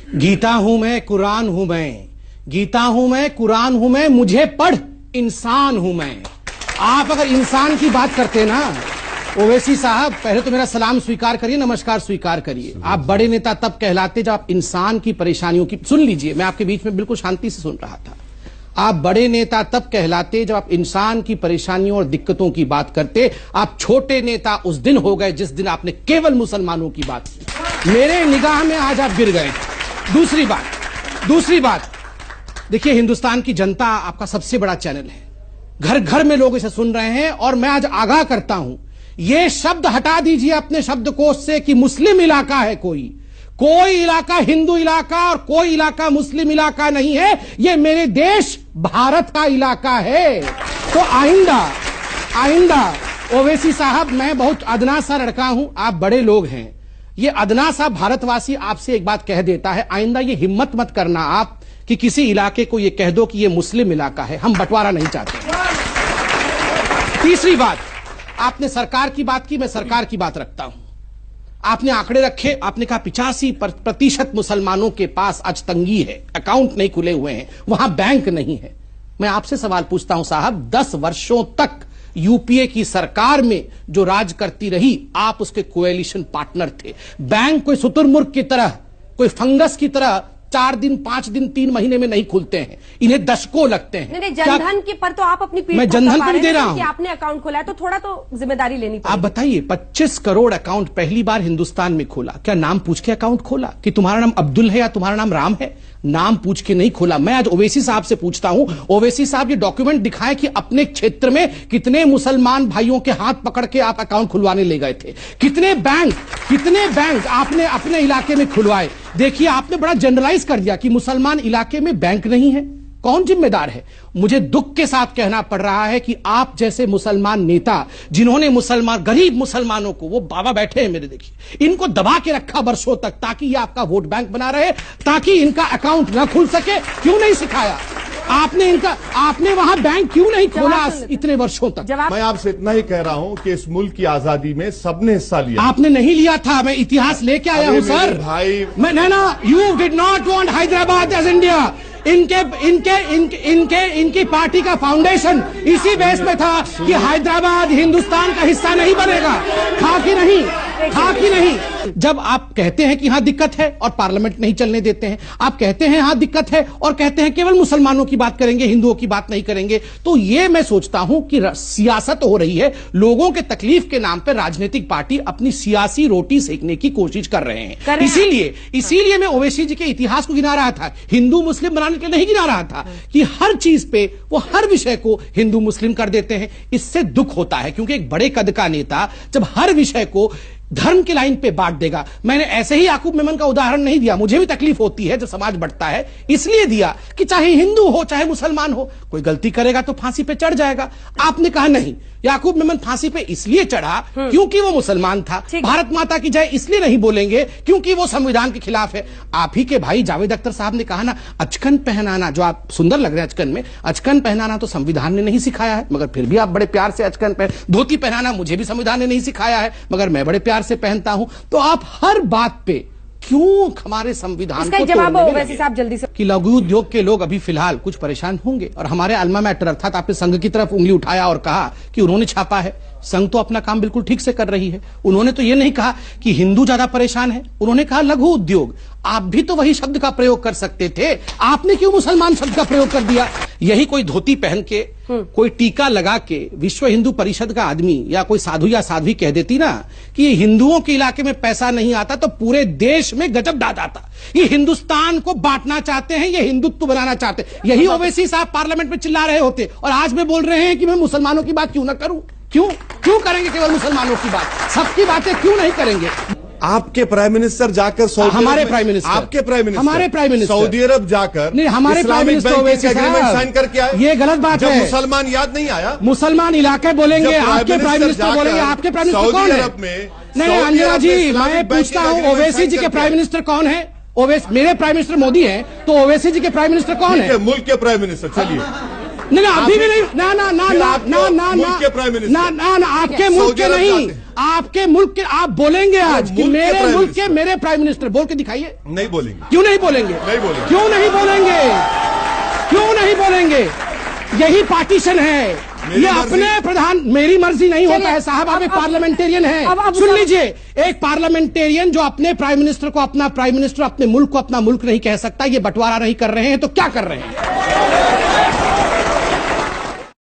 गीता हूं मैं, कुरान हूं मैं, गीता हूं मैं, कुरान हूं मैं, मुझे पढ़ इंसान हूं मैं। आप अगर इंसान की बात करते ना ओवैसी साहब, पहले तो मेरा सलाम स्वीकार करिए, नमस्कार स्वीकार करिए। आप बड़े नेता तब कहलाते जब आप इंसान की परेशानियों की, सुन लीजिए, मैं आपके बीच में बिल्कुल शांति से सुन रहा था। आप बड़े नेता तब कहलाते जब आप इंसान की परेशानियों और दिक्कतों की बात करते। आप छोटे नेता उस दिन हो गए जिस दिन आपने केवल मुसलमानों की बात की। मेरे निगाह में आज आप गिर गए। दूसरी बात देखिए, हिंदुस्तान की जनता आपका सबसे बड़ा चैनल है, घर घर में लोग इसे सुन रहे हैं, और मैं आज आगाह करता हूं, यह शब्द हटा दीजिए अपने शब्दकोश से कि मुस्लिम इलाका है। कोई इलाका हिंदू इलाका और कोई इलाका मुस्लिम इलाका नहीं है। यह मेरे देश भारत का इलाका है। तो आइंदा ओवैसी साहब, मैं बहुत अदना सा लड़का हूं, आप बड़े लोग हैं, ये अदना सा भारतवासी आपसे एक बात कह देता है, आइंदा ये हिम्मत मत करना आप कि किसी इलाके को ये कह दो कि ये मुस्लिम इलाका है। हम बंटवारा नहीं चाहते। तीसरी बात, आपने सरकार की बात की, मैं सरकार की बात रखता हूं। आपने आंकड़े रखे, आपने कहा 85% मुसलमानों के पास आज तंगी है, अकाउंट नहीं खुले हुए हैं, वहां बैंक नहीं है। मैं आपसे सवाल पूछता हूं साहब, 10 वर्षों तक यूपीए की सरकार में जो राज करती रही, आप उसके कोएलिशन पार्टनर थे। बैंक कोई शुतुरमुर्ग की तरह, कोई फंगस की तरह 4 दिन 5 दिन 3 महीने में नहीं खुलते हैं, इन्हें दशकों लगते हैं। नहीं, जनधन के पर तो आप अपनी पीठ मैं जनधन पर दे रहा हूं, आपने अकाउंट खोला है तो थोड़ा तो जिम्मेदारी लेनी पड़ेगी। आप बताइए, 25 करोड़ अकाउंट पहली बार हिंदुस्तान में खोला, क्या नाम पूछ के अकाउंट खोला कि तुम्हारा नाम अब्दुल है या तुम्हारा नाम राम है? नाम पूछ के नहीं खोला। मैं आज ओवैसी साहब से पूछता हूं, ओवैसी साहब ये डॉक्यूमेंट दिखाएं कि अपने क्षेत्र में कितने मुसलमान भाइयों के हाथ पकड़ के आप अकाउंट खुलवाने ले गए थे, कितने बैंक आपने अपने इलाके में खुलवाए। देखिए, आपने बड़ा जनरलाइज कर दिया कि मुसलमान इलाके में बैंक नहीं है। कौन जिम्मेदार है? मुझे दुख के साथ कहना पड़ रहा है कि आप जैसे मुसलमान नेता, जिन्होंने गरीब मुसलमानों को, वो बाबा बैठे हैं मेरे, देखिए, इनको दबा के रखा वर्षों तक ताकि ये आपका वोट बैंक बना रहे, ताकि इनका अकाउंट ना खुल सके। क्यों नहीं सिखाया आपने वहां बैंक क्यों नहीं खोला इतने वर्षों तक? मैं आपसे इतना ही कह रहा हूं कि इस मुल्क की आजादी में सबने हिस्सा लिया। आपने नहीं लिया था, मैं इतिहास लेके आया हूं सर भाई। You did not want Hyderabad as India. इनकी पार्टी का फाउंडेशन इसी बेस में था कि हैदराबाद हिंदुस्तान का हिस्सा नहीं बनेगा। था कि नहीं? जब आप कहते हैं कि यहां दिक्कत है और पार्लियामेंट नहीं चलने देते हैं, आप कहते हैं यहां दिक्कत है और कहते हैं केवल मुसलमानों की बात करेंगे, हिंदुओं की बात नहीं करेंगे, तो ये मैं सोचता हूं कि सियासत हो रही है। लोगों के तकलीफ के नाम पर राजनीतिक पार्टी अपनी सियासी रोटी सेकने की कोशिश कर रहे हैं। इसीलिए मैं ओवैसी जी के इतिहास को गिना रहा था, हिंदू मुस्लिम बनाने के लिए नहीं गिना रहा था कि हर चीज पे वो हर विषय को हिंदू मुस्लिम कर देते हैं। इससे दुख होता है, क्योंकि एक बड़े कद का नेता जब हर विषय को धर्म के लाइन पे बांट देगा। मैंने ऐसे ही याकूब मेमन का उदाहरण नहीं दिया, मुझे भी तकलीफ होती है जब समाज बढ़ता है, इसलिए दिया कि चाहे हिंदू हो चाहे मुसलमान हो, कोई गलती करेगा तो फांसी पे चढ़ जाएगा। आपने कहा नहीं, याकूब मेमन फांसी पे इसलिए चढ़ा क्योंकि वो मुसलमान था। भारत माता की जय इसलिए नहीं बोलेंगे क्योंकि वो संविधान के खिलाफ है। आप ही के भाई जावेद अख्तर साहब ने कहा ना, अचकन पहनाना, जो आप सुंदर लग रहे हैं अचकन में, अचकन पहनाना तो संविधान ने नहीं सिखाया है, मगर फिर भी आप बड़े प्यार से अचकन पहन। धोती पहनाना मुझे भी संविधान ने नहीं सिखाया है, मगर मैं बड़े प्यार से पहनता हूं। तो आप हर बात पे क्यों हमारे संविधान को जवाब ओवैसी साहब जल्दी से कि लघु उद्योग के लोग अभी फिलहाल कुछ परेशान होंगे, और हमारे अल्मा मैटर अर्थात आपने संघ की तरफ उंगली उठाया और कहा कि उन्होंने छापा है। संघ तो अपना काम बिल्कुल ठीक से कर रही है। उन्होंने तो यह नहीं कहा कि हिंदू ज्यादा परेशान है, उन्होंने कहा लघु उद्योग। आप भी तो वही शब्द का प्रयोग कर सकते थे, आपने क्यों मुसलमान शब्द का प्रयोग कर दिया? यही कोई धोती पहन के, कोई टीका लगा के विश्व हिंदू परिषद का आदमी या कोई साधु या साध्वी कह देती ना कि हिंदुओं के इलाके में पैसा नहीं आता, तो पूरे देश में गजब डाल जाता। ये हिंदुस्तान को बांटना चाहते हैं, ये हिंदुत्व बनाना चाहते हैं। यही ओवैसी साहब पार्लियामेंट में चिल्ला रहे होते, और आज में बोल रहे हैं कि मैं मुसलमानों की बात क्यों ना करूं। क्यों करेंगे केवल मुसलमानों की बात? सबकी बातें क्यों नहीं करेंगे? आपके प्राइम मिनिस्टर जाकर हमारे प्राइम मिनिस्टर सऊदी अरब जाकर नहीं, हमारे प्राइम मिनिस्टर एग्रीमेंट साइन करके आए। ये गलत बात है। मुसलमान याद नहीं आया? मुसलमान इलाके बोलेंगे, आपके प्राइम मिनिस्टर बोलेंगे। आपके प्राइम मिनिस्टर कौन है? नहीं अंजना जी, मैं पूछता हूँ ओवैसी जी के प्राइम मिनिस्टर कौन है? मेरे प्राइम मिनिस्टर मोदी है, तो ओवैसी जी के प्राइम मिनिस्टर कौन है? मुल्क के प्राइम मिनिस्टर। चलिए, नहीं अभी भी नहीं, ना आपके मुल्क के नहीं, आपके मुल्क के आप बोलेंगे आज कि मुल्क के मेरे प्राइम मुल्क के मिनिस्टर। मेरे प्राइम मिनिस्टर, बोल के दिखाइए। नहीं बोलेंगे। क्यों नहीं बोलेंगे? नहीं बोलेंगे। क्यों नहीं बोलेंगे? क्यों नहीं बोलेंगे? यही पार्टीशन है। ये अपने प्रधान, मेरी मर्जी नहीं होता है साहब, आप एक पार्लियामेंटेरियन है। सुन लीजिए, एक पार्लियामेंटेरियन जो अपने प्राइम मिनिस्टर को अपना प्राइम मिनिस्टर, अपने मुल्क को अपना मुल्क नहीं कह सकता, ये बंटवारा नहीं कर रहे हैं तो क्या कर रहे हैं?